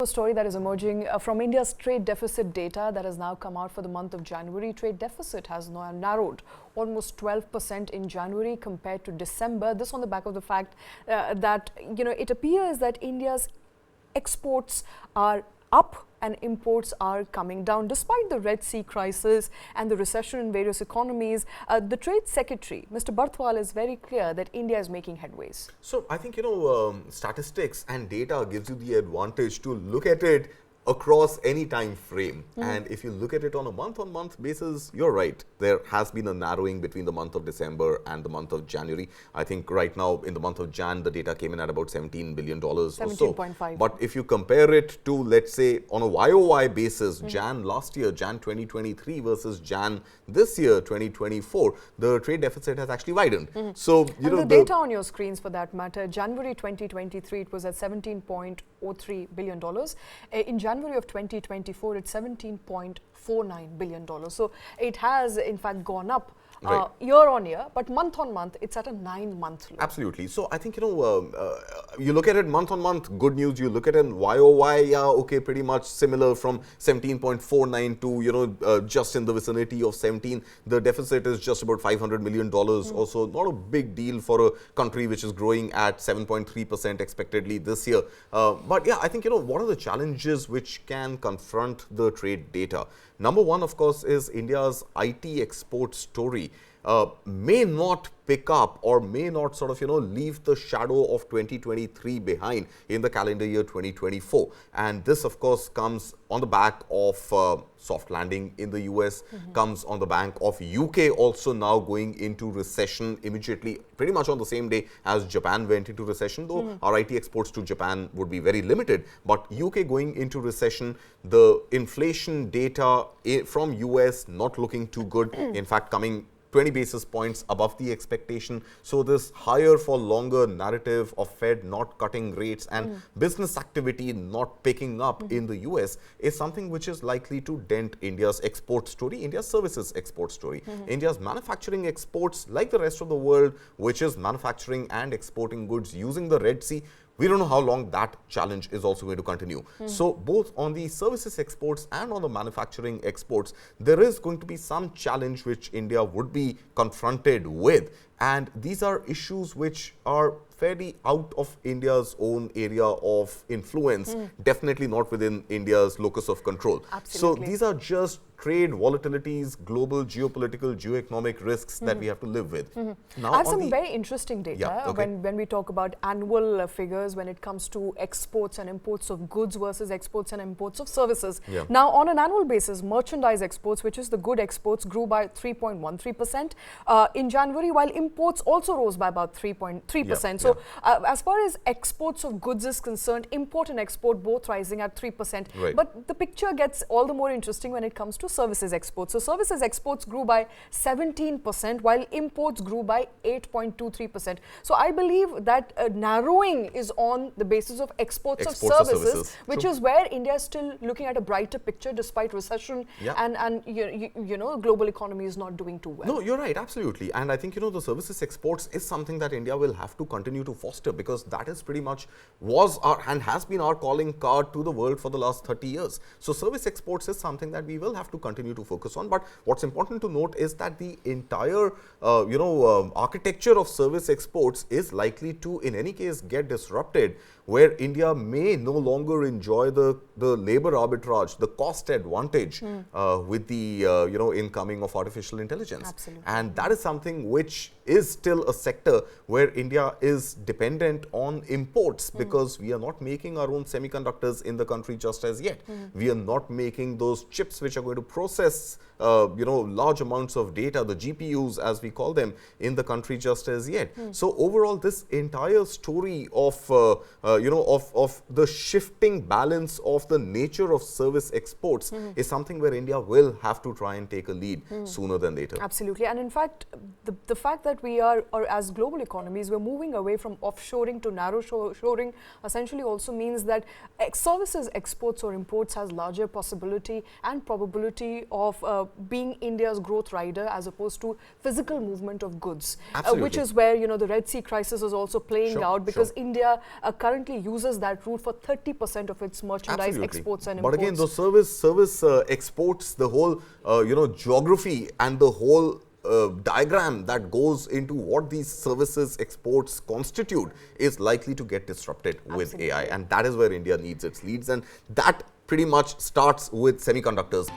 A story that is emerging from India's trade deficit data that has now come out for the month of January. Trade deficit has now narrowed almost 12% in January compared to December. This on the back of the fact that it appears that India's exports are up and imports are coming down. Despite the Red Sea crisis and the recession in various economies, the Trade Secretary, Mr. Barthwal, is very clear that India is making headways. So I think, statistics and data gives you the advantage to look at it across any time frame. And if you look at it on a month-on-month basis, you're right. There has been a narrowing between the month of December and the month of January. I think right now in the month of Jan, the data came in at about $17 billion or so. 17.5. But if you compare it to, let's say, on a YOY basis, Jan last year, Jan 2023 versus Jan this year, 2024, the trade deficit has actually widened. So, the data on your screens for that matter, January 2023, it was at $17.03 billion. In January of 2024, it's $17.49 billion. So it has in fact gone up year on year, but month on month, it's at a 9-month low. Absolutely. So I think, you look at it month on month, good news. You look at it in YOY, yeah, okay, pretty much similar from 17.49 to, just in the vicinity of 17. The deficit is just about $500 million also. Not a big deal for a country which is growing at 7.3% expectedly this year. But yeah, I think, what are the challenges which can confront the trade data? Number one, of course, is India's IT export story may not pick up or may not sort of, leave the shadow of 2023 behind in the calendar year 2024. And this, of course, comes on the back of soft landing in the US, comes on the back of UK also now going into recession immediately, pretty much on the same day as Japan went into recession, though our IT exports to Japan would be very limited. But UK going into recession, the inflation data from US not looking too good, in fact, coming 20 basis points above the expectation. So this higher for longer narrative of Fed not cutting rates and business activity not picking up in the US is something which is likely to dent India's export story, India's services export story. India's manufacturing exports, like the rest of the world, which is manufacturing and exporting goods using the Red Sea, we don't know how long that challenge is also going to continue. So both on the services exports and on the manufacturing exports, there is going to be some challenge which India would be confronted with. And these are issues which are fairly out of India's own area of influence, definitely not within India's locus of control. Absolutely. So these are just trade volatilities, global geopolitical, geoeconomic risks that we have to live with. Now, I have some very interesting data Yeah, okay. when we talk about annual figures when it comes to exports and imports of goods versus exports and imports of services. Yeah. Now, on an annual basis, merchandise exports, which is the good exports, grew by 3.13% in January, while imports also rose by about 3.3%. So, as far as exports of goods is concerned, import and export both rising at 3%. Right. But the picture gets all the more interesting when it comes to services exports. So services exports grew by 17%, while imports grew by 8.23%. So I believe that narrowing is on the basis of exports of services, which is where India is still looking at a brighter picture despite recession and global economy is not doing too well. No, you're right, absolutely. And I think, the services exports is something that India will have to continue to foster, because that is pretty much was our and has been our calling card to the world for the last 30 years. So service exports is something that we will have to continue to focus on. But what's important to note is that the entire, architecture of service exports is likely to, in any case, get disrupted, where India may no longer enjoy the labor arbitrage, the cost advantage with the, incoming of artificial intelligence. Absolutely. And that is something which is still a sector where India is dependent on imports, because we are not making our own semiconductors in the country just as yet. We are not making those chips which are going to process, large amounts of data, the GPUs as we call them, in the country just as yet. So overall, this entire story of, of the shifting balance of the nature of service exports is something where India will have to try and take a lead sooner than later. Absolutely. And in fact, the fact that we are, or as global economies, we're moving away from offshoring to narrow shoring essentially also means that services exports or imports has larger possibility and probability of being India's growth rider as opposed to physical movement of goods, which is where, the Red Sea crisis is also playing out, because India currently currently uses that route for 30% of its merchandise exports and but imports. again, those service exports, the whole geography and the whole diagram that goes into what these services exports constitute is likely to get disrupted with AI, and that is where India needs its leads, and that pretty much starts with semiconductors.